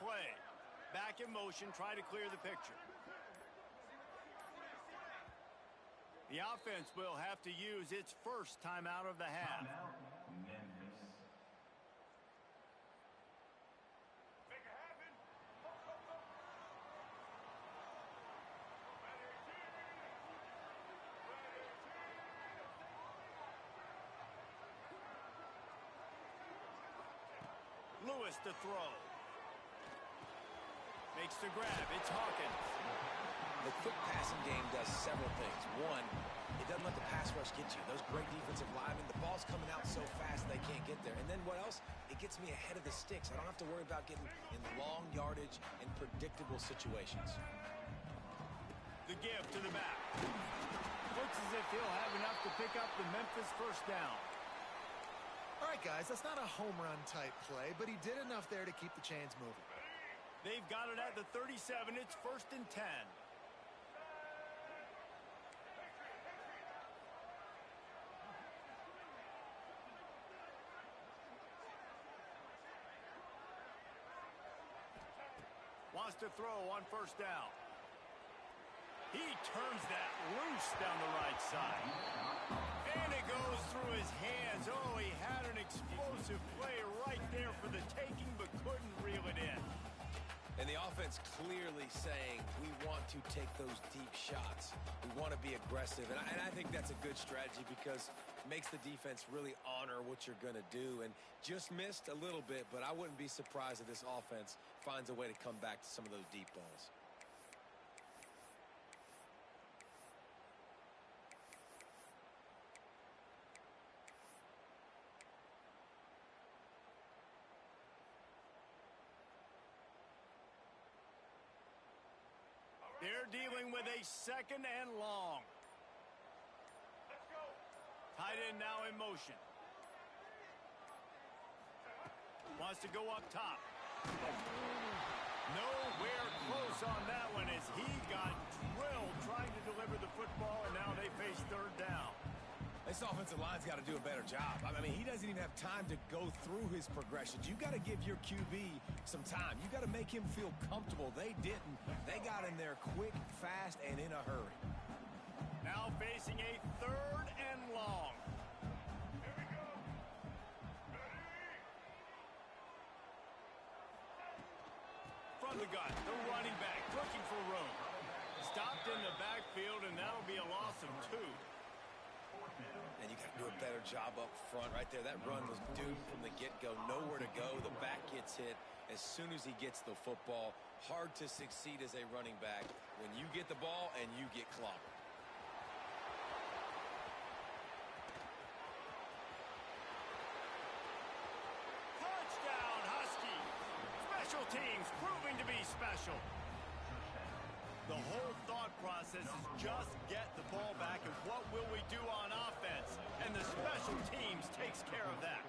play. Back in motion, try to clear the picture. The offense will have to use its first timeout of the half. Lewis to throw. Makes the grab. It's Hawkins. The quick passing game does several things. One, it doesn't let the pass rush get you. Those great defensive linemen, the ball's coming out so fast they can't get there. And then what else? It gets me ahead of the sticks. I don't have to worry about getting in long yardage and predictable situations. The give to the back. Looks as if he'll have enough to pick up the Memphis first down. All right, guys, that's not a home run type play, but he did enough there to keep the chains moving. They've got it at the 37. It's 1st and 10. Wants to throw on 1st down. He turns that loose down the right side. And it goes through his hands. Oh, he had an explosive play right there for the taking, but couldn't reel it in. And the offense clearly saying, we want to take those deep shots. We want to be aggressive. And I think that's a good strategy because it makes the defense really honor what you're going to do. And just missed a little bit, but I wouldn't be surprised if this offense finds a way to come back to some of those deep balls. They're dealing with a 2nd and long. Let's go. Tight end now in motion. Wants to go up top. Nowhere close on that one as he got drilled trying to deliver the football, and now they face 3rd down. This offensive line's got to do a better job. I mean, he doesn't even have time to go through his progressions. You got to give your QB some time. You got to make him feel comfortable. They didn't. They got in there quick, fast, and in a hurry. Now facing a 3rd and long. Here we go. Ready? From the gun, the running back looking for room. Stopped in the backfield, and that'll be a loss of 2. And you got to do a better job up front right there. That run was doomed from the get-go. Nowhere to go. The back gets hit as soon as he gets the football. Hard to succeed as a running back when you get the ball and you get clobbered. Touchdown, Husky. Special teams proving to be special. The whole thought process is just get the ball back and what will we do on offense? And the special teams takes care of that.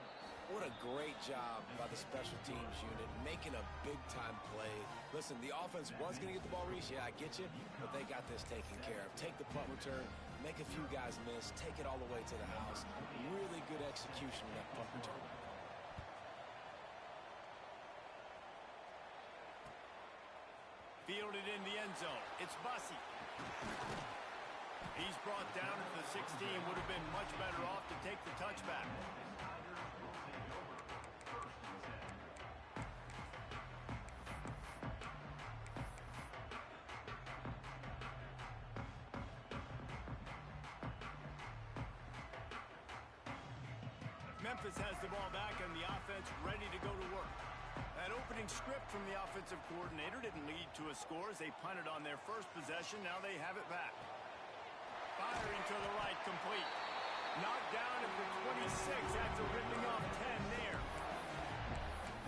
What a great job by the special teams unit, making a big-time play. Listen, the offense was going to get the ball, Reese. Yeah, I get you, but they got this taken care of. Take the punt return, make a few guys miss, take it all the way to the house. Really good execution of that punt return. Fielded in the end zone. It's Bussey. He's brought down at the 16. Would have been much better off to take the touchback. Memphis has the ball back and the offense ready to go to work. That opening script from the offensive coordinator didn't lead to a score as they punted on their first possession. Now they have it back. Firing to the right, complete. Knocked down at the 26 after ripping off 10 there.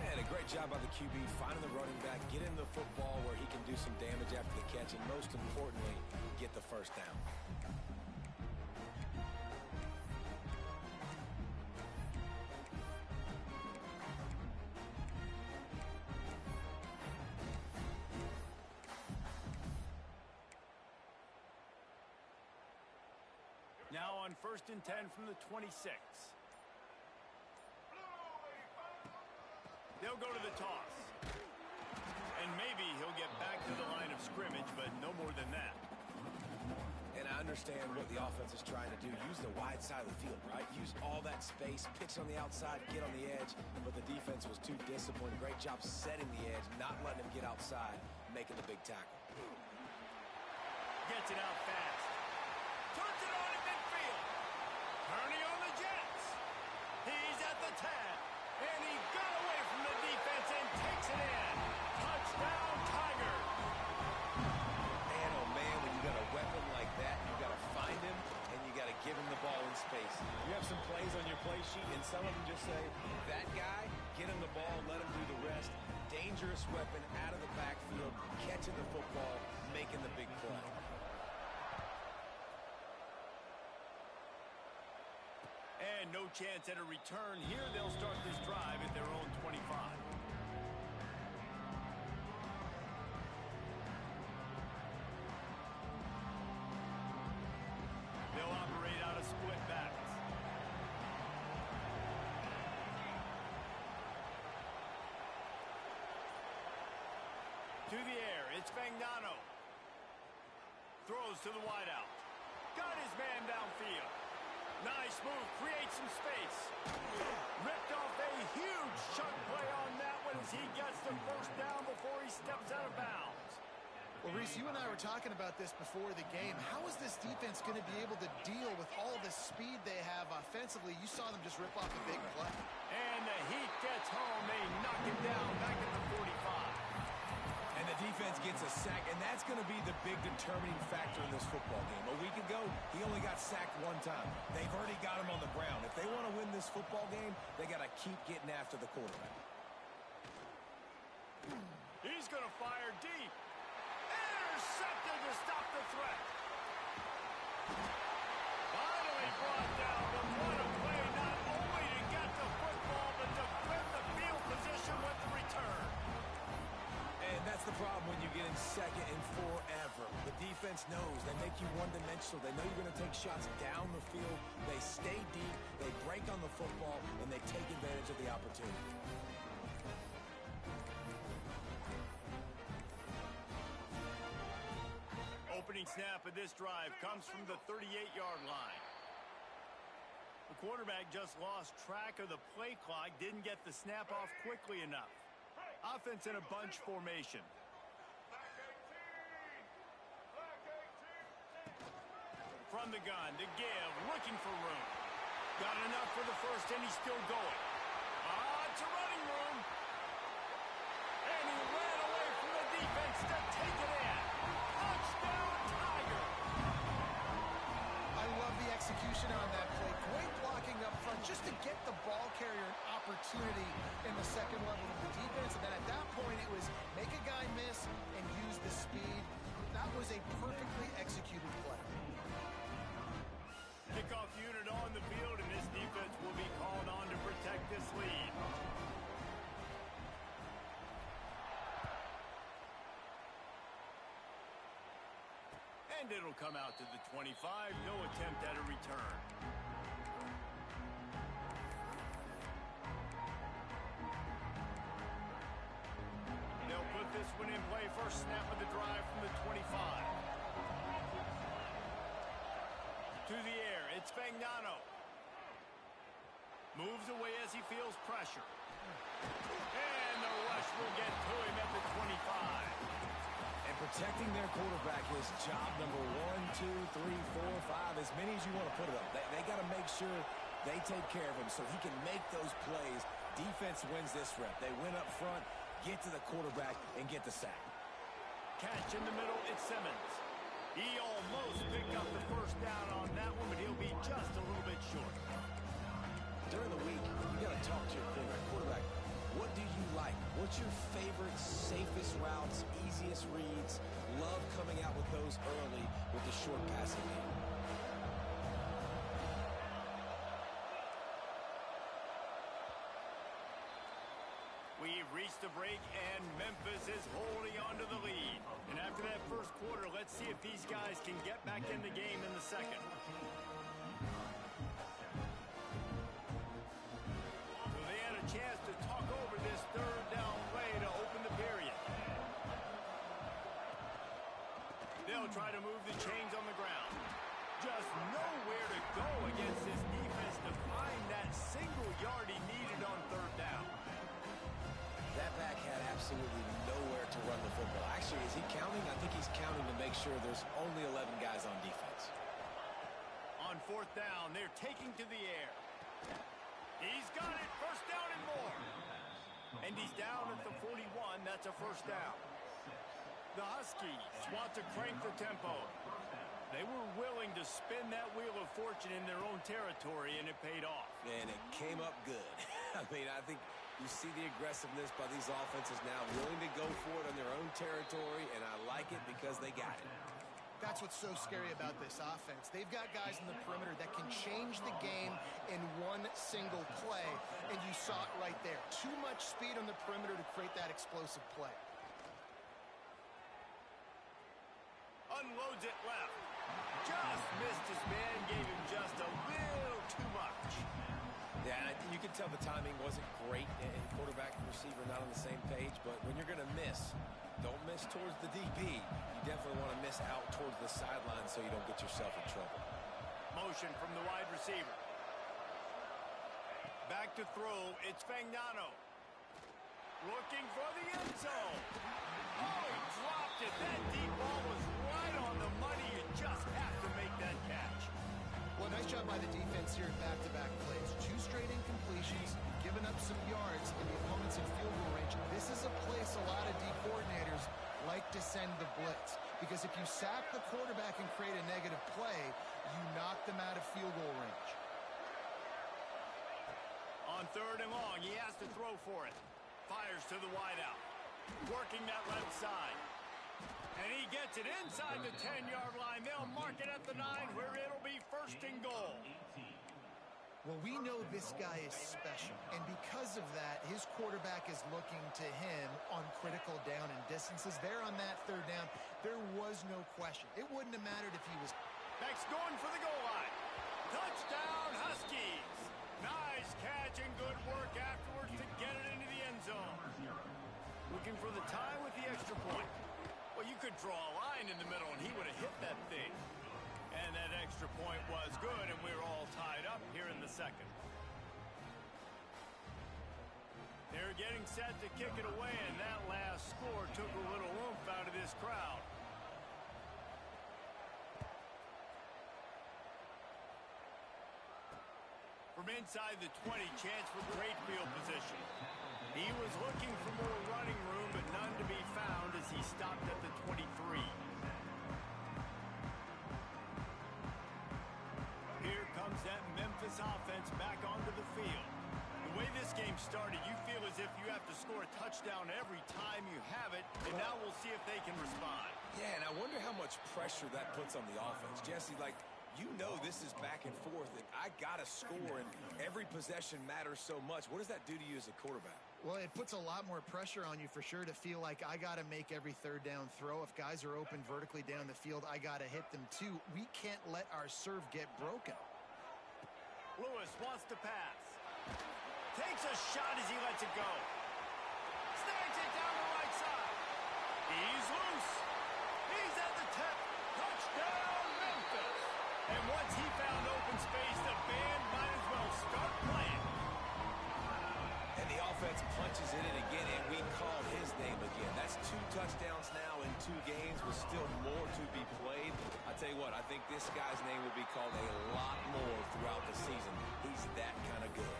Man, a great job by the QB finding the running back, getting the football where he can do some damage after the catch, and most importantly, get the first down. Now on 1st and 10 from the 26. They'll go to the toss. scrimmage, but no more than that. And I understand what the offense is trying to do. Use the wide side of the field, right? Use all that space, pitch on the outside, get on the edge. But the defense was too disciplined. Great job setting the edge, not letting him get outside, making the big tackle. Gets it out fast. Turns it on in midfield. Turning on the Jets. He's at the 10. And he got away from the defense and takes it in. Touchdown, Tiger. Man, oh man, when you got a weapon like that, you got to find him and you got to give him the ball in space. You have some plays on your play sheet, and some of them just say, that guy, get him the ball, let him do the rest. Dangerous weapon out of the backfield, catching the football, making the big play. And no chance at a return here. They'll start this drive at their own 25. They'll operate out of split backs. To the air, it's Fagnano. Throws to the wideout. Got his man downfield. Nice move, creates some space. Ripped off a huge chunk play on that one as he gets the first down before he steps out of bounds. Well, Reese, you and I were talking about this before the game. How is this defense going to be able to deal with all the speed they have offensively? You saw them just rip off a big play. And the heat gets home. They knock him down back at the 45. And the defense gets a sack, and that's going to be the big determining factor in this football game. A week ago, he only got sacked one time. They've already got him on the ground. If they want to win this football game, they got to keep getting after the quarterback. He's going to fire deep. Intercepted to stop the threat. Finally brought down, but what a play, not only to get the football, but to flip the field position with the return. And that's the problem when you get in second and forever. The defense knows. They make you one-dimensional. They know you're going to take shots down the field. They stay deep. They break on the football, and they take advantage of the opportunity. Opening snap of this drive comes from the 38-yard line. The quarterback just lost track of the play clock, didn't get the snap off quickly enough. Offense in a bunch formation. From the gun to give, looking for room. Got enough for the first, and he's still going. It's a running room. And he ran away from the defense to take it in. Touchdown, Tiger. I love the execution on that play. Great blocking up front just to get the ball carrier an opportunity in the second level of the defense. And then at that point, it was make a guy miss and use the speed. That was a perfectly executed play. Kickoff unit on the field, and this defense will be called on to protect this lead. And it'll come out to the 25. No attempt at a return. They'll put this one in play. First snap of the drive from the 25. To the air, it's Fagnano. Moves away as he feels pressure. And the rush will get to him at the 25. And protecting their quarterback is job number 1, 2, 3, 4, 5, as many as you want to put it up. They got to make sure they take care of him so he can make those plays. Defense wins this rep. They win up front, get to the quarterback, and get the sack. Catch in the middle, it's Simmons. He almost picked up the first down on that one, but he'll be just a little bit short. During the week, you got to talk to your quarterback. What do you like? What's your favorite, safest routes, easiest reads? Love coming out with those early with the short passing game. We've reached the break, and Memphis is holding on to the lead. And after that first quarter, let's see if these guys can get back in the game in the second. So they had a chance to talk over this third down play to open the period. they'll try to move the chains on the ground. Just nowhere to go against this defense to find that single yard he needed on third down. That back had absolutely nowhere to run the football. Actually, is he counting? I think he's counting to make sure there's only 11 guys on defense. On fourth down, they're taking to the air. He's got it. First down and more. And he's down at the 41. That's a first down. The Huskies want to crank the tempo. They were willing to spin that wheel of fortune in their own territory, and it paid off. And it came up good. I mean, I think you see the aggressiveness by these offenses now, willing to go for it on their own territory, and I like it because they got it. That's what's so scary about this offense. They've got guys in the perimeter that can change the game in one single play, and you saw it right there. Too much speed on the perimeter to create that explosive play. Unloads it left. Just missed his man, gave him just a little too much. Yeah, and you can tell the timing wasn't great, and quarterback and receiver not on the same page, but when you're going to miss, don't miss towards the DB. You definitely want to miss out towards the sideline so you don't get yourself in trouble. Motion from the wide receiver. Back to throw, it's Fagnano. Looking for the end zone. Oh, he dropped it. That deep ball was right on the money. You just have to make that catch. Well, nice job by the defense here in back-to-back plays. 2 straight incompletions, giving up some yards, and the opponent's in field goal range. This is a place a lot of D coordinators like to send the blitz, because if you sack the quarterback and create a negative play, you knock them out of field goal range. On third and long, he has to throw for it. Fires to the wideout. Working that left side. And he gets it inside the 10-yard line. They'll mark it at the 9 where it'll be first and goal. Well, we know this guy is special, and because of that, his quarterback is looking to him on critical down and distances. There on that third down, there was no question. It wouldn't have mattered if he was... Beck's going for the goal line. Touchdown, Huskies. Nice catch and good work afterwards to get it into the end zone. Looking for the tie with the extra point. Well, you could draw a line in the middle, and he would have hit that thing. And that extra point was good, and we're all tied up here in the second. They're getting set to kick it away, and that last score took a little oomph out of this crowd. From inside the 20, chance for great field position. He was looking for more running room, but none to be found as he stopped at the 23. Here comes that Memphis offense back onto the field. The way this game started, you feel as if you have to score a touchdown every time you have it, and now we'll see if they can respond. Yeah, and I wonder how much pressure that puts on the offense. Jesse, like, you know this is back and forth, and I got to score, and every possession matters so much. What does that do to you as a quarterback? Well, it puts a lot more pressure on you for sure to feel like I got to make every third down throw. If guys are open vertically down the field, I got to hit them too. We can't let our serve get broken. Lewis wants to pass. Takes a shot as he lets it go. Snags it down the right side. He's loose. He's at the 10. Touchdown, Memphis. And once he found open space, the band might as well start playing. And the offense punches it in again, and we call his name again. That's 2 touchdowns now in 2 games with still more to be played. I tell you what, I think this guy's name will be called a lot more throughout the season. He's that kind of good.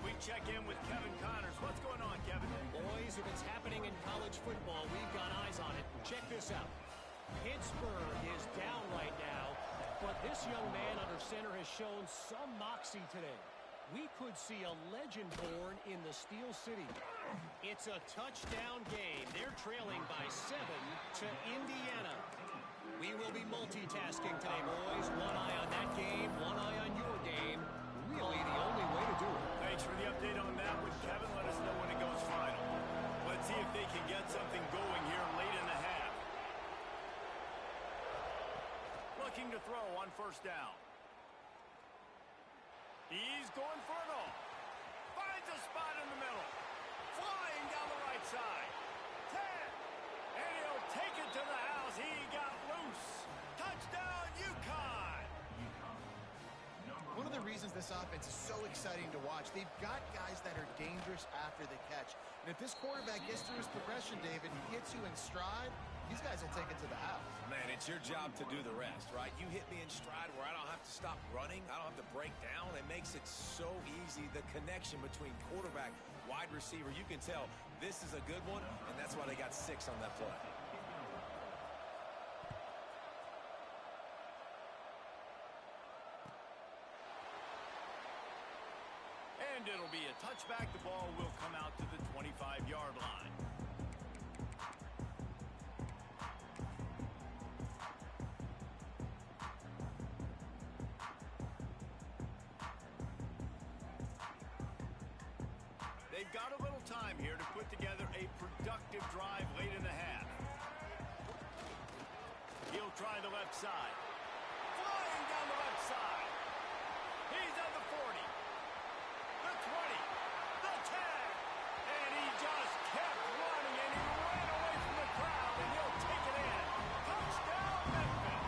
We check in with Kevin Connors. What's going on, Kevin? Boys, if it's happening in college football, we've got eyes on it. Check this out. Pittsburgh is down right now, but this young man under center has shown some moxie today. We could see a legend born in the Steel City. It's a touchdown game. They're trailing by 7 to Indiana. We will be multitasking today, boys. One eye on that game, one eye on your game. Really the only way to do it. Thanks for the update on that one, Kevin. Let us know when it goes final. Let's see if they can get something going here late in the half. Looking to throw on first down. He's going for it all. Finds a spot in the middle. Flying down the right side. 10. And he'll take it to the house. He got loose. this offense is so exciting to watch. They've got guys that are dangerous after the catch. And if this quarterback gets through his progression, David, and gets you in stride, these guys will take it to the house. Man, it's your job to do the rest, right? You hit me in stride where I don't have to stop running. I don't have to break down. It makes it so easy. The connection between quarterback, wide receiver, you can tell this is a good one, and that's why they got 6 on that play. And it'll be a touchback. The ball will come out to the 25-yard line. They've got a little time here to put together a productive drive late in the half. He'll try the left side. Flying down the left side. He's at the 40. The 20. The 10. And he just kept running, and he ran away from the crowd, and he'll take it in. Touchdown, Memphis.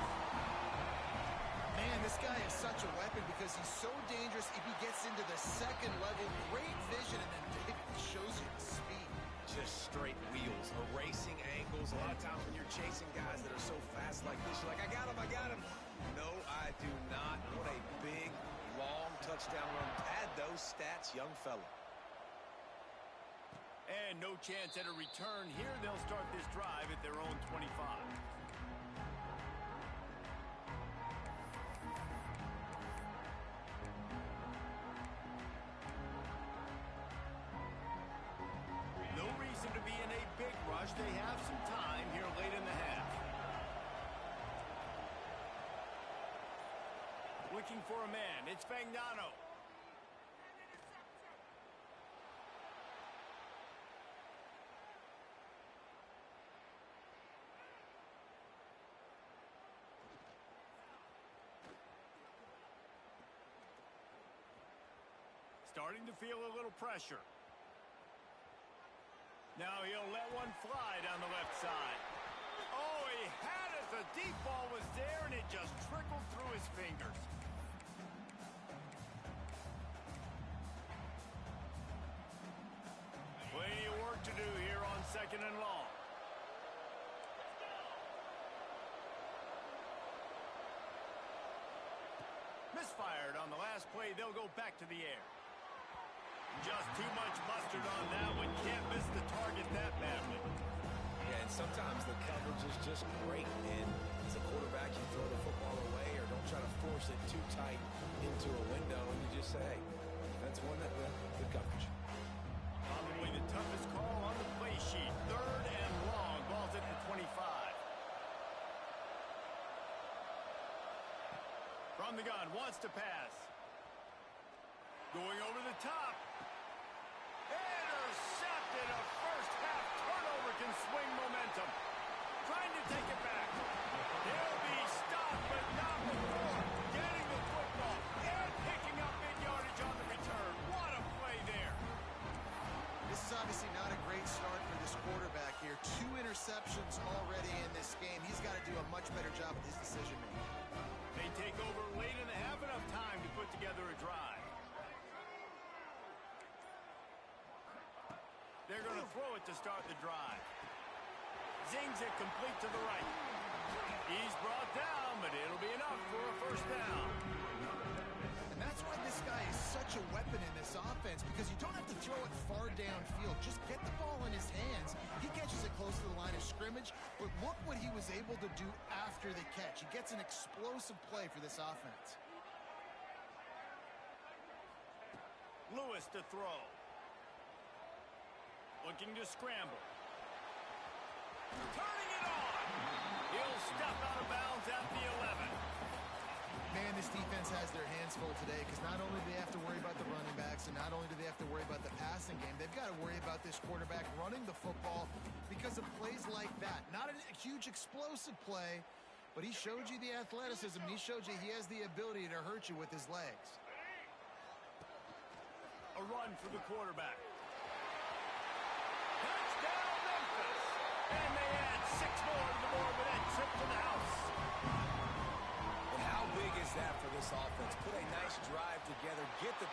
Man, this guy is such a weapon because he's so dangerous if he gets into the second level. Great vision, and then David shows you the speed. Just straight wheels, erasing angles. A lot of times when you're chasing guys that are so fast like this, you're like, I got him. No, I do not. What a big, long touchdown run. Pad those stats, young fella. And no chance at a return here. They'll start this drive at their own 25. No reason to be in a big rush. They have some time here late in the half. Looking for a man. It's Fagnano. Starting to feel a little pressure. Now he'll let one fly down the left side. Oh, he had it. The deep ball was there, and it just trickled through his fingers. Plenty of work to do here on 2nd and long. Misfired on the last play. They'll go back to the air. Just too much mustard on that one. Can't miss the target that badly. Yeah, and sometimes the coverage is just great. And as a quarterback, you throw the football away or don't try to force it too tight into a window, and you just say, hey, defense won that good coverage. Probably the toughest call on the play sheet. 3rd and long. Ball's at the 25. From the gun, wants to pass. Going over the top. Intercepted. A first-half turnover can swing momentum. Trying to take it back. He'll be stopped, but not before getting the football and picking up big yardage on the return. What a play there. This is obviously not a great start for this quarterback here. 2 interceptions already in this game. He's got to do a much better job with his decision-making. They take over late in the half, enough time to put together a drive. They're going to throw it to start the drive. Zings it complete to the right. He's brought down, but it'll be enough for a first down. And that's why this guy is such a weapon in this offense, because you don't have to throw it far downfield. Just get the ball in his hands. He catches it close to the line of scrimmage, but look what he was able to do after the catch. He gets an explosive play for this offense. Lewis to throw. Looking to scramble. Turning it on. He'll step out of bounds at the 11. Man, this defense has their hands full today, because not only do they have to worry about the running backs, and not only do they have to worry about the passing game, they've got to worry about this quarterback running the football because of plays like that. Not a huge explosive play, but he showed you the athleticism. He showed you he has the ability to hurt you with his legs. A run for the quarterback. Touchdown, Memphis! And they add 6 more to the board with that trip to the house. And how big is that for this offense? Put a nice drive together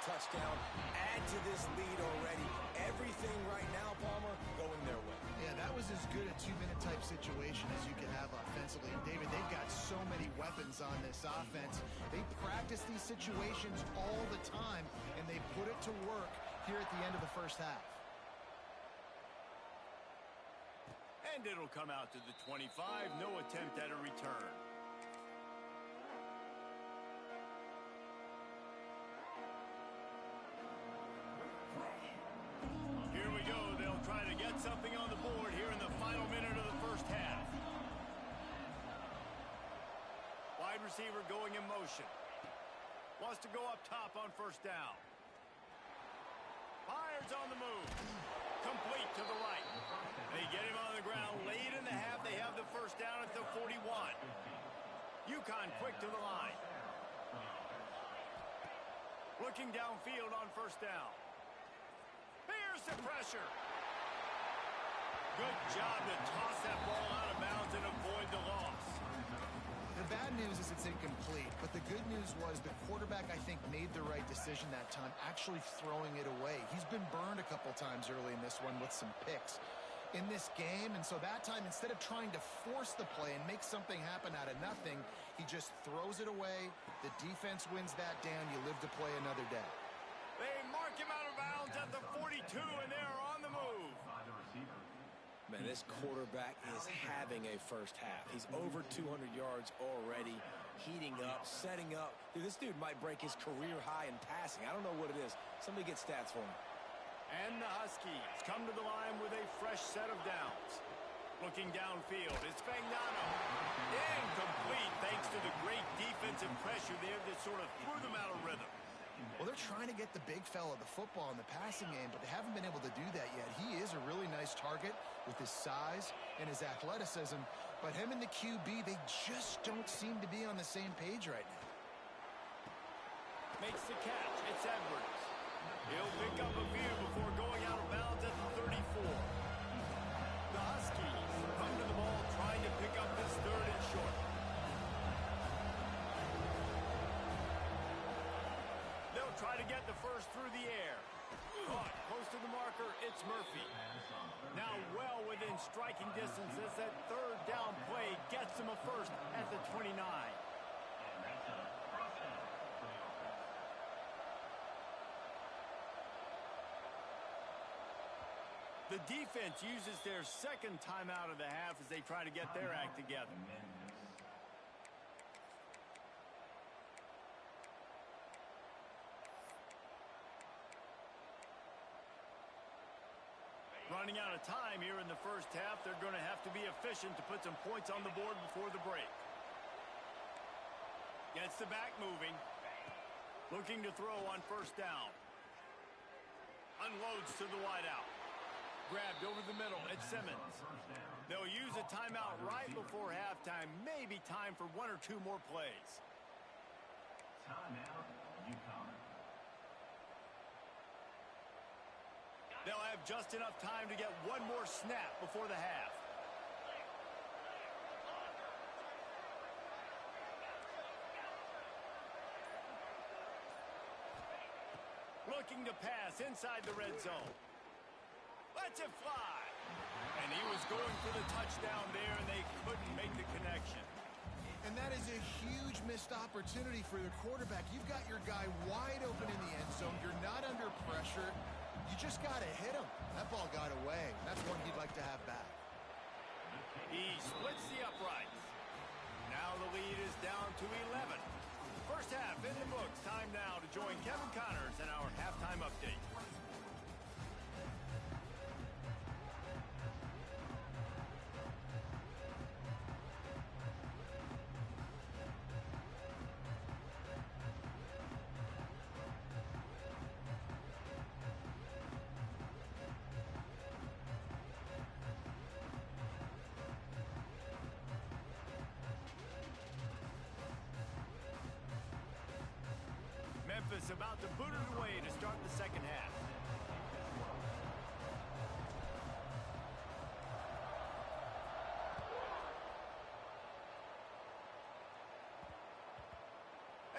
touchdown, add to this lead already. Everything right now, Palmer, going their way. Yeah, that was as good a two-minute type situation as you could have offensively. And David, they've got so many weapons on this offense. They practice these situations all the time, and they put it to work here at the end of the first half. And it'll come out to the 25. No attempt at a return. Here we go. They'll try to get something on the board here in the final minute of the first half. Wide receiver going in motion. Wants to go up top on first down. Fires on the move. Complete to the right. They get him on the ground late in the half. They have the first down at the 41. UConn quick to the line. Looking downfield on first down. Here's the pressure. Good job to toss that ball out of bounds and avoid the loss. The bad news is it's incomplete, but the good news was the quarterback, I think, made the right decision that time, actually throwing it away. He's been burned a couple times early in this one with some picks in this game, and so that time, instead of trying to force the play and make something happen out of nothing, he just throws it away. The defense wins that down. You live to play another day. They mark him out of bounds at the 42, and they're on the move. Man, this quarterback is having a first half. He's over 200 yards already, heating up, setting up. Dude, this dude might break his career high in passing. I don't know what it is. Somebody get stats for him. And the Huskies come to the line with a fresh set of downs. Looking downfield, it's Fagnano. Incomplete thanks to the great defensive pressure there that sort of threw them out of rhythm. Well, they're trying to get the big fella the football in the passing game, but they haven't been able to do that yet. He is a really nice target with his size and his athleticism, but him and the QB, they just don't seem to be on the same page right now. Makes the catch. It's Edwards. He'll pick up a few before going out of bounds at the 34. The Huskies come to the ball trying to pick up this third and short. They'll try to get the first through the air. Caught close to the marker, it's Murphy. Now well within striking distance as that third down play gets him a first at the 29. The defense uses their second timeout of the half as they try to get their act together. Running out of time here in the first half. They're going to have to be efficient to put some points on the board before the break. Gets the back moving. Looking to throw on first down. Unloads to the wideout. Grabbed over the middle. It's Simmons. They'll use a timeout right before halftime. Maybe time for one or two more plays. Timeout, UConn. They'll have just enough time to get one more snap before the half. Looking to pass inside the red zone. Lets it fly. And he was going for the touchdown there, and they couldn't make the connection. And that is a huge missed opportunity for the quarterback. You've got your guy wide open in the end zone. You're not under pressure. You just got to hit him. That ball got away. That's one he'd like to have back. He splits the uprights. Now the lead is down to 11. First half in the books. Time now to join Kevin Connors in our halftime update. Memphis about to boot it away to start the second half.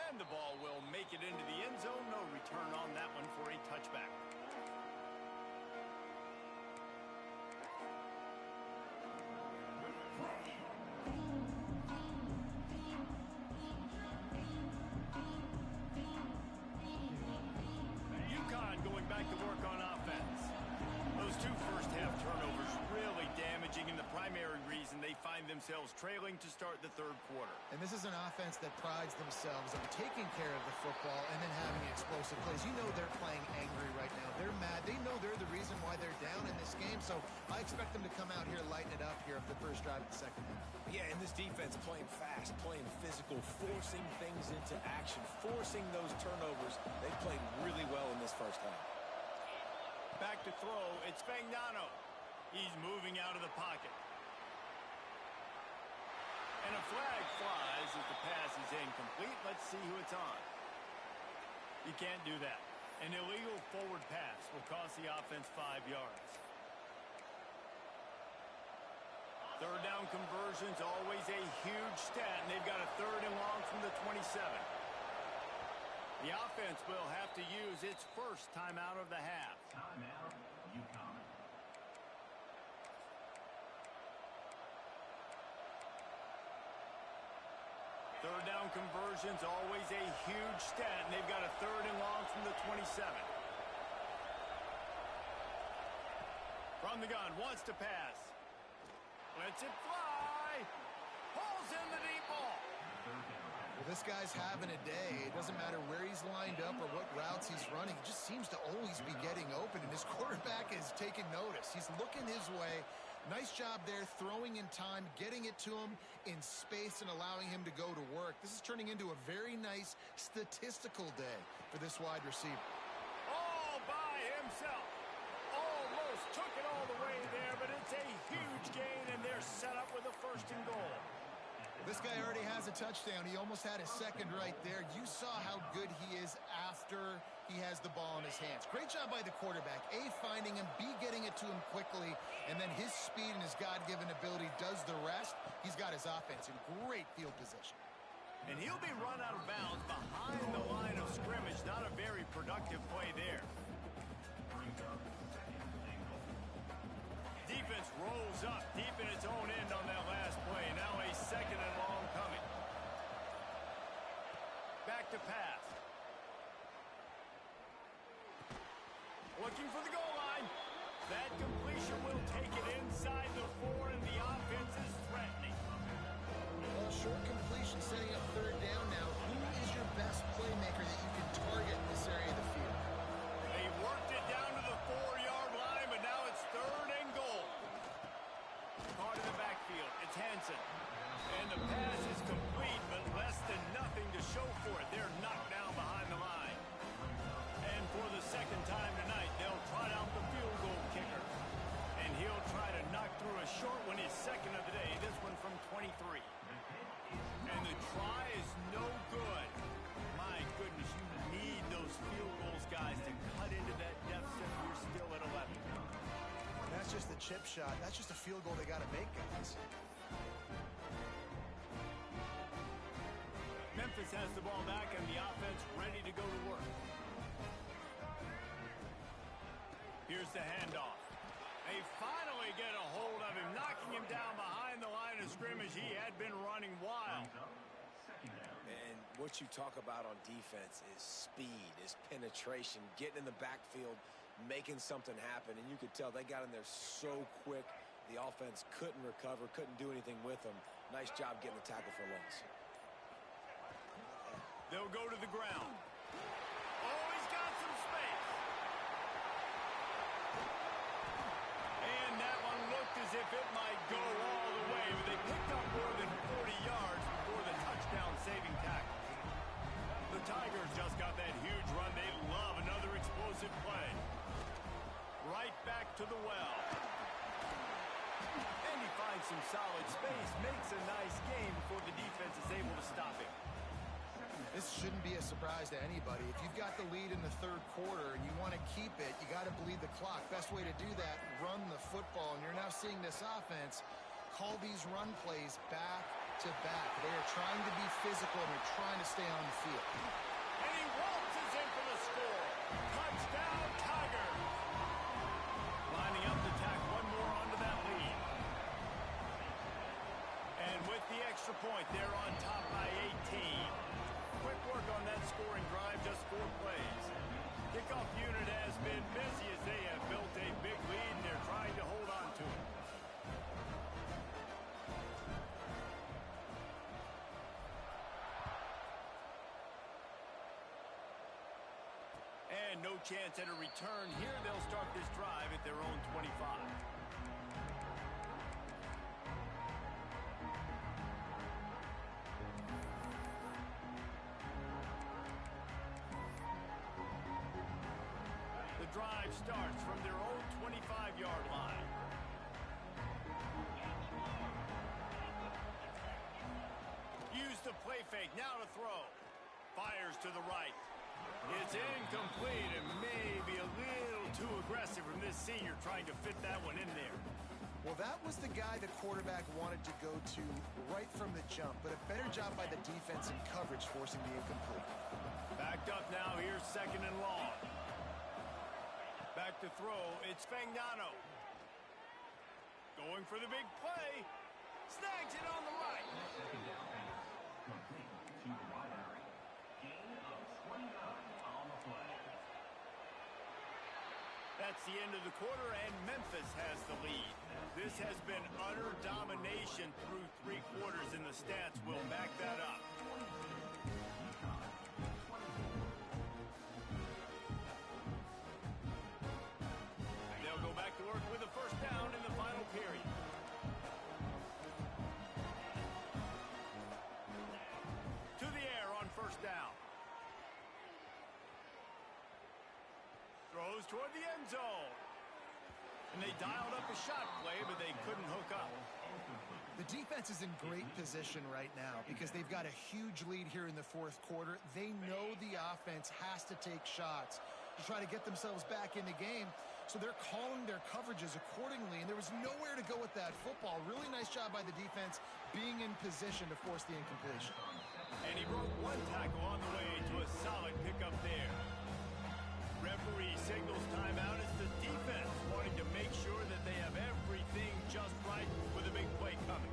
And and the ball will make it into the end zone. No return on that one for a touchback. UConn going back to work on offense. Those two first-half turnovers really damaging, and the primary reason they find themselves trailing to start the third quarter. And this is an offense that prides themselves on taking care of the football and then having explosive plays. You know they're playing angry right now. They're mad. They know they're the reason why they're down in this game, so I expect them to come out here, lighten it up here for the first drive of the second half. Yeah, and this defense playing fast, playing physical, forcing things into action, forcing those turnovers. They played really well in this first half. Back to throw, it's Fagnano. He's moving out of the pocket. And a flag flies as the pass is incomplete. Let's see who it's on. You can't do that. An illegal forward pass will cost the offense 5 yards. Third down conversions, always a huge stat, and they've got a 3rd and long from the 27. The offense will have to use its first timeout of the half. Timeout, UConn. Third down conversions, always a huge stat, and they've got a 3rd and long from the 27. From the gun, wants to pass. Lets it fly. Pulls in the deep ball. Well, this guy's having a day. It doesn't matter where he's lined up or what routes he's running. He just seems to always be getting open, and his quarterback is taking notice. He's looking his way. Nice job there, throwing in time, getting it to him in space and allowing him to go to work. This is turning into a very nice statistical day for this wide receiver. All by himself. Almost took it all the way there, but it's a huge gain, and they're set up with a 1st and goal. This guy already has a touchdown. He almost had his 2nd right there. You saw how good he is after he has the ball in his hands. Great job by the quarterback. A, finding him, B, getting it to him quickly, and then his speed and his God-given ability does the rest. He's got his offense in great field position. And he'll be run out of bounds behind the line of scrimmage. Not a very productive play there. Defense rolls up deep in its own end on that last play. Now a 2nd and long coming. Back to pass. Looking for the goal line. That completion will take it inside the 4, and the offense is threatening. Well, short completion setting up 3rd down now. Who is your best playmaker that you can target in this area of the field? They worked it down to the 4-yard line, but now it's 3rd and goal. Caught in the backfield. It's Hansen. And the pass is complete, but less than nothing to show for it. They're knocked down behind the line. And for the 2nd time tonight, they'll trot out the field goal kicker. And he'll try to knock through a short one, his 2nd of the day. This one from 23. And the try is no good. My goodness, you need those field goals, guys, to cut into that deficit. You're still at 11. That's just a chip shot. That's just a field goal they got to make, guys. Memphis has the ball back and the offense ready to go to work. Here's the handoff. They finally get a hold of him, knocking him down behind the line of scrimmage. He had been running wild. And what you talk about on defense is speed, is penetration, getting in the backfield, making something happen. And you could tell they got in there so quick. The offense couldn't recover, couldn't do anything with them. Nice job getting the tackle for loss. They'll go to the ground. Oh, he's got some space. And that one looked as if it might go all the way, but they picked up more than 40 yards before the touchdown-saving tackle. The Tigers just got that huge run. They love another explosive play. Right back to the well. And he finds some solid space, makes a nice gain before the defense is able to stop him. This shouldn't be a surprise to anybody. If you've got the lead in the 3rd quarter and you want to keep it, you got to bleed the clock. Best way to do that, run the football. And you're now seeing this offense call these run plays back to back. They are trying to be physical, and they're trying to stay on the field. And he waltzes in for the score. Touchdown, Tigers. Lining up to tack one more onto that lead. And with the extra point, they're on top by 18. Quick work on that scoring drive, just 4 plays. Kickoff unit has been busy as they have built a big lead, and they're trying to hold on to it. And no chance at a return here. They'll start this drive at their own 25. The drive starts from their own 25-yard line. Use the play fake. Now to throw. Fires to the right. It's incomplete and maybe a little too aggressive from this senior trying to fit that one in there. Well, that was the guy the quarterback wanted to go to right from the jump, but a better job by the defense in coverage forcing the incomplete. Backed up now. Here's 2nd and long. Back to throw. It's Fagnano. Going for the big play. Snags it on the right. Second down pass. Complete to the wide area. Gain of 29 on the play. That's the end of the quarter, and Memphis has the lead. This has been utter domination through 3 quarters, and the stats will back that up. They'll go back to work with a first down in the final period. To the air on first down. Throws toward the end zone. And they dialed up a shot play, but they couldn't hook up. The defense is in great position right now because they've got a huge lead here in the 4th quarter. They know the offense has to take shots to try to get themselves back in the game. So they're calling their coverages accordingly, and there was nowhere to go with that football. Really nice job by the defense being in position to force the incompletion. And he broke 1 tackle on the way to a solid pickup there. Referee signals timeout. It's the defense wanting to make sure that they have everything just right with a big play coming.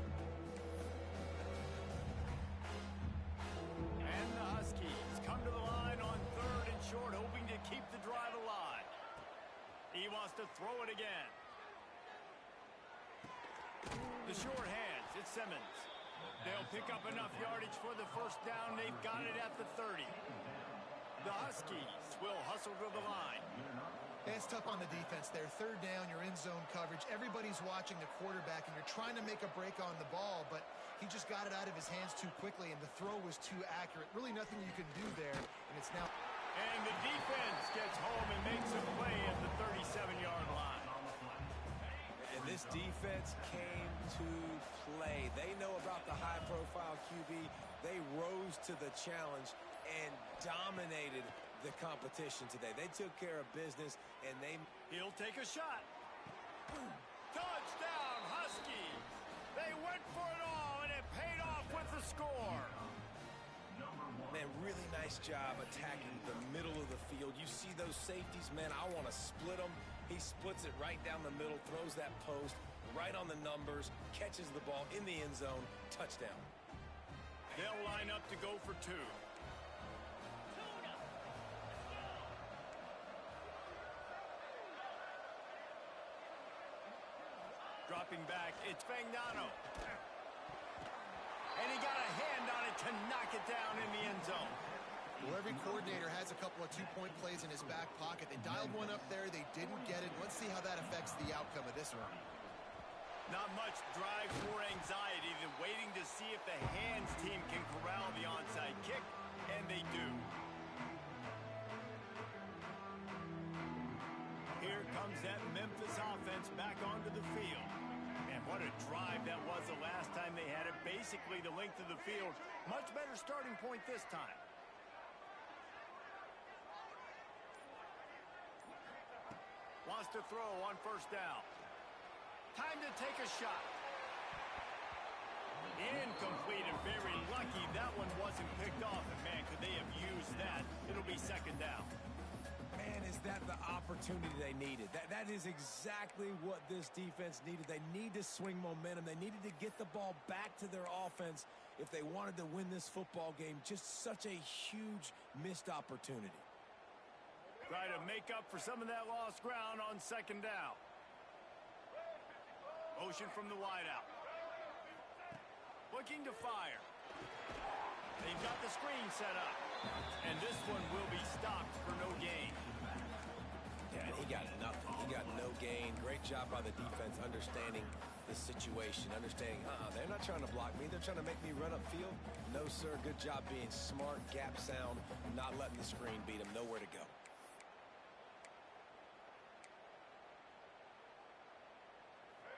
And the Huskies come to the line on 3rd and short, hoping to keep the drive alive. He wants to throw it again. The short hands. It's Simmons. They'll pick up enough yardage for the first down. They've got it at the 30. The Huskies will hustle to the line. It's tough on the defense there. 3rd down, you're in zone coverage. Everybody's watching the quarterback, and you're trying to make a break on the ball, but he just got it out of his hands too quickly, and the throw was too accurate. Really nothing you can do there, and it's now... And the defense gets home and makes a play at the 37-yard line. And this defense came to play. They know about the high-profile QB. They rose to the challenge and dominated the competition today. They took care of business, and He'll take a shot. Touchdown, Huskies! They went for it all, and it paid off with the score. Man, really nice job attacking the middle of the field. You see those safeties, man, I want to split them. He splits it right down the middle, throws that post right on the numbers, catches the ball in the end zone, touchdown. They'll line up to go for 2. Dropping back, it's Fagnano. And he got a hand on it to knock it down in the end zone. Well, every coordinator has a couple of 2-point plays in his back pocket. They dialed one up there. They didn't get it. Let's see how that affects the outcome of this one. Not much drive for anxiety. They're waiting to see if the hands team can corral the onside kick, and they do. Here comes that Memphis offense back onto the field. And what a drive that was the last time they had it. Basically the length of the field. Much better starting point this time. Wants to throw on first down. Time to take a shot. Incomplete, and very lucky that one wasn't picked off. And, man, could they have used that? It'll be second down. Man, is that the opportunity they needed? That is exactly what this defense needed. They need to swing momentum. They needed to get the ball back to their offense if they wanted to win this football game. Just such a huge missed opportunity. Try to make up for some of that lost ground on second down. Motion from the wideout. Looking to fire. They've got the screen set up. And this one will be stopped for no gain. Yeah, and he got nothing. He got no gain. Great job by the defense understanding the situation, understanding, they're not trying to block me. They're trying to make me run upfield. No, sir. Good job being smart, gap sound, not letting the screen beat him. Nowhere to go.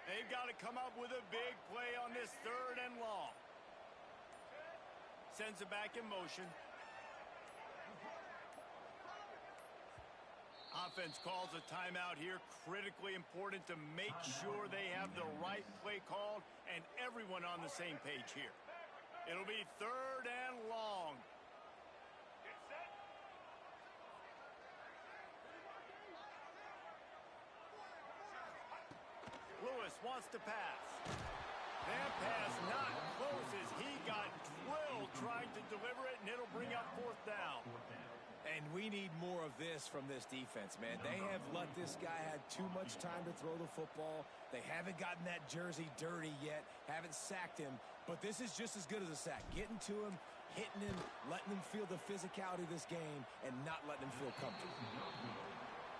They've got to come up with a big play on this third and long. Sends it back in motion. Offense calls a timeout here. Critically important to make sure they have the right play called and everyone on the same page here. It'll be third and long. Lewis wants to pass. That pass not close as he got drilled trying to deliver it, and it'll bring up fourth down. And we need more of this from this defense, man. They have let this guy have too much time to throw the football. They haven't gotten that jersey dirty yet, haven't sacked him. But this is just as good as a sack. Getting to him, hitting him, letting him feel the physicality of this game, and not letting him feel comfortable.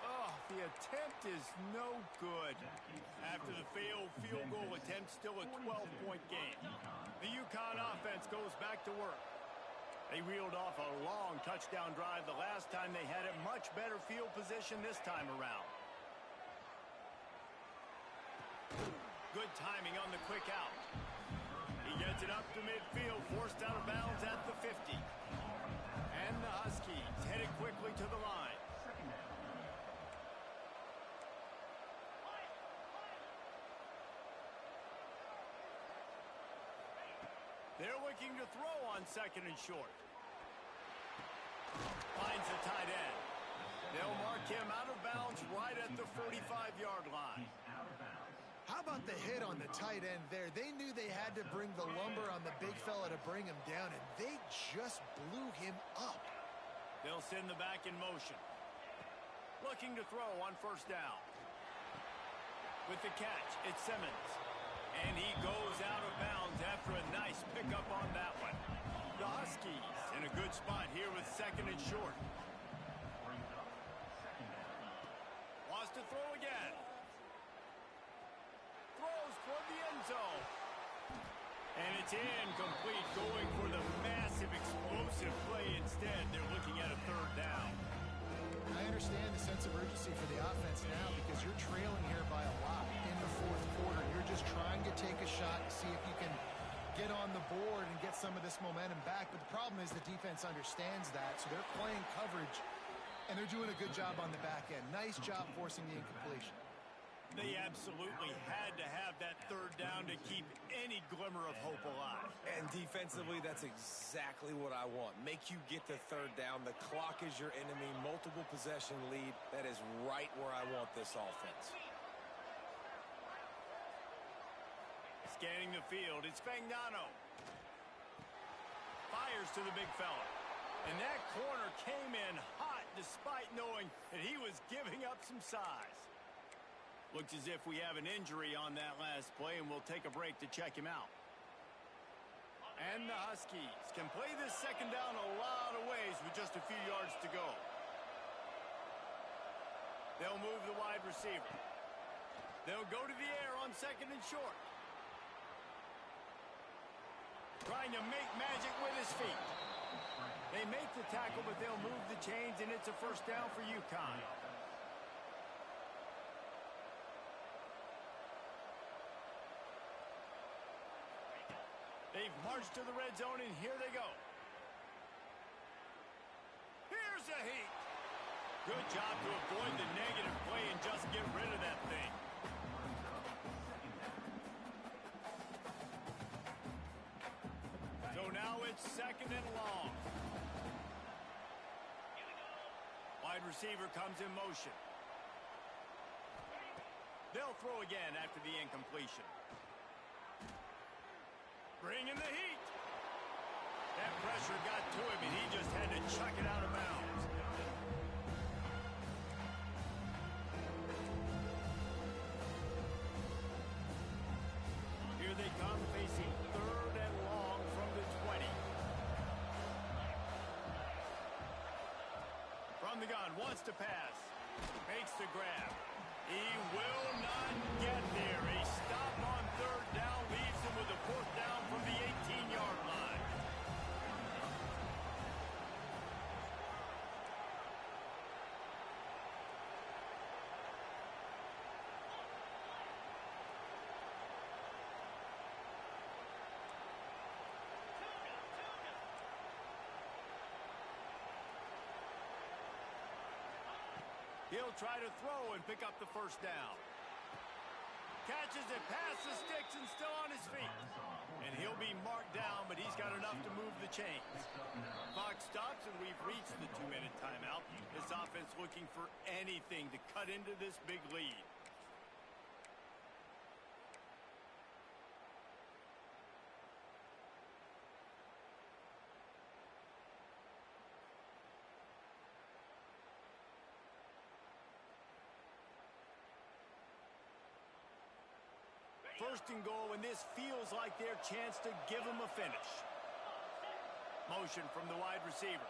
Oh, the attempt is no good. After the failed field goal attempt, still a 12-point game. The UConn offense goes back to work. They reeled off a long touchdown drive the last time they had it. Much better field position this time around. Good timing on the quick out. He gets it up to midfield, forced out of bounds at the 50. And the Huskies headed quickly to the line. They're looking to throw on second and short. Finds the tight end. They'll mark him out of bounds right at the 45-yard line. How about the hit on the tight end there? They knew they had to bring the lumber on the big fella to bring him down, and they just blew him up. They'll send the back in motion. Looking to throw on first down. With the catch, it's Simmons. And he goes out of bounds after a nice pickup on that one. The Huskies in a good spot here with second and short. Wants to throw again. Throws toward the end zone. And it's incomplete, going for the massive explosive play instead. They're looking at a third down. I understand the sense of urgency for the offense now because you're trailing here by a lot in the fourth quarter. You're just trying to take a shot and see if you can get on the board and get some of this momentum back. But the problem is the defense understands that, so they're playing coverage, and they're doing a good job on the back end. Nice job forcing the incompletion. They absolutely had to have that third down to keep any glimmer of hope alive. And defensively, that's exactly what I want. Make you get the third down. The clock is your enemy. Multiple possession lead. That is right where I want this offense. Scanning the field, it's Fagnano. Fires to the big fella. And that corner came in hot despite knowing that he was giving up some size. Looks as if we have an injury on that last play, and we'll take a break to check him out. And the Huskies can play this second down a lot of ways with just a few yards to go. They'll move the wide receiver. They'll go to the air on second and short. Trying to make magic with his feet. They make the tackle, but they'll move the chains, and it's a first down for UConn. They've marched to the red zone, and here they go. Here's a heat. Good job to avoid the negative play and just get rid of that thing. it's 2nd and long. Wide receiver comes in motion. They'll throw again after the incompletion. Bring in the heat. That pressure got to him, and he just had to chuck it out of bounds. Here they come, facing 3rd and long from the 20. From the gun, wants to pass. Makes the grab. He will not get there. A stop on 3rd down leaves him with a 4th down from the 18-yard line. He'll try to throw and pick up the 1st down. Catches it past the sticks and still on his feet. And he'll be marked down, but he's got enough to move the chains. Clock stops, and we've reached the 2-minute timeout. This offense looking for anything to cut into this big lead. First and goal, and this feels like their chance to give them a finish. Motion from the wide receiver.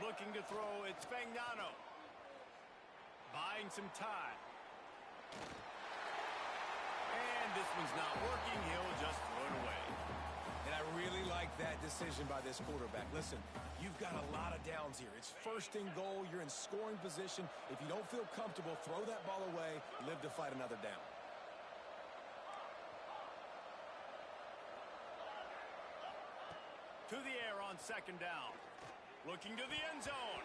Looking to throw, it's Fagnano. Buying some time. And this one's not working. He'll just throw it away. And I really like that decision by this quarterback. Listen, you've got a lot of downs here. It's 1st and goal. You're in scoring position. If you don't feel comfortable, throw that ball away. Live to fight another down. To the air on 2nd down. Looking to the end zone.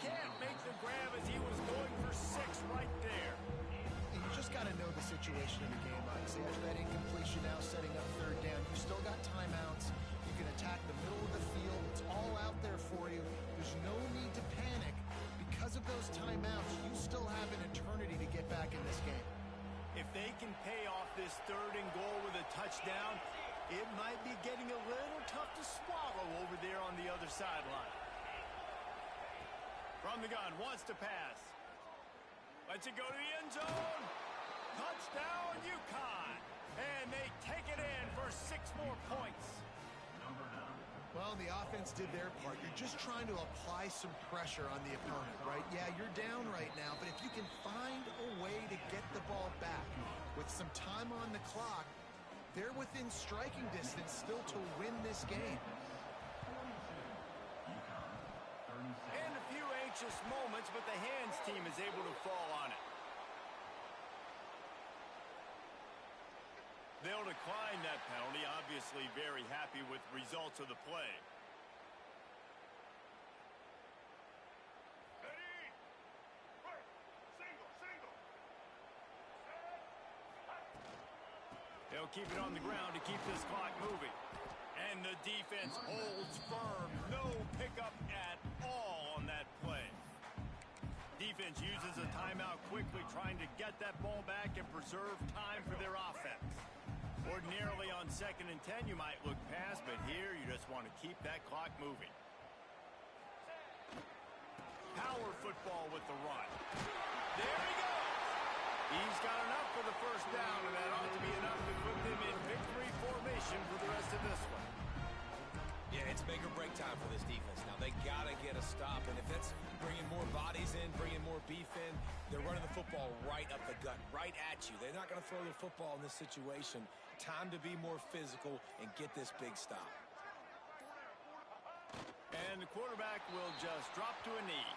Can't make the grab as he was going for 6 right there. You just got to know the situation of the game, obviously. After that incompletion, now setting up 3rd down. You still got timeouts. You can attack the middle of the field. It's all out there for you. There's no need to panic. Because of those timeouts, you still have an eternity to get back in this game. If they can pay off this 3rd and goal with a touchdown, it might be getting a little tough to swallow over there on the other sideline. From the gun, wants to pass. Lets it go to the end zone. Touchdown, UConn. And they take it in for 6 more points. Well, the offense did their part. You're just trying to apply some pressure on the opponent, right? Yeah, you're down right now, but if you can find a way to get the ball back with some time on the clock, they're within striking distance still to win this game. And a few anxious moments, but the hands team is able to fall on it. They'll decline that penalty, obviously very happy with results of the play. They'll keep it on the ground to keep this clock moving. And the defense holds firm. No pickup at all on that play. Defense uses a timeout quickly, trying to get that ball back and preserve time for their offense. Ordinarily on 2nd and 10, you might look past, but here you just want to keep that clock moving. Power football with the run. There he goes. He's got enough for the 1st down, and that ought to be enough to put them in victory formation for the rest of this one. Yeah, it's make or break time for this defense. Now, they got to get a stop, and if that's bringing more bodies in, bringing more beef in, they're running the football right up the gut, right at you. They're not going to throw the football in this situation. Time to be more physical and get this big stop. And the quarterback will just drop to a knee.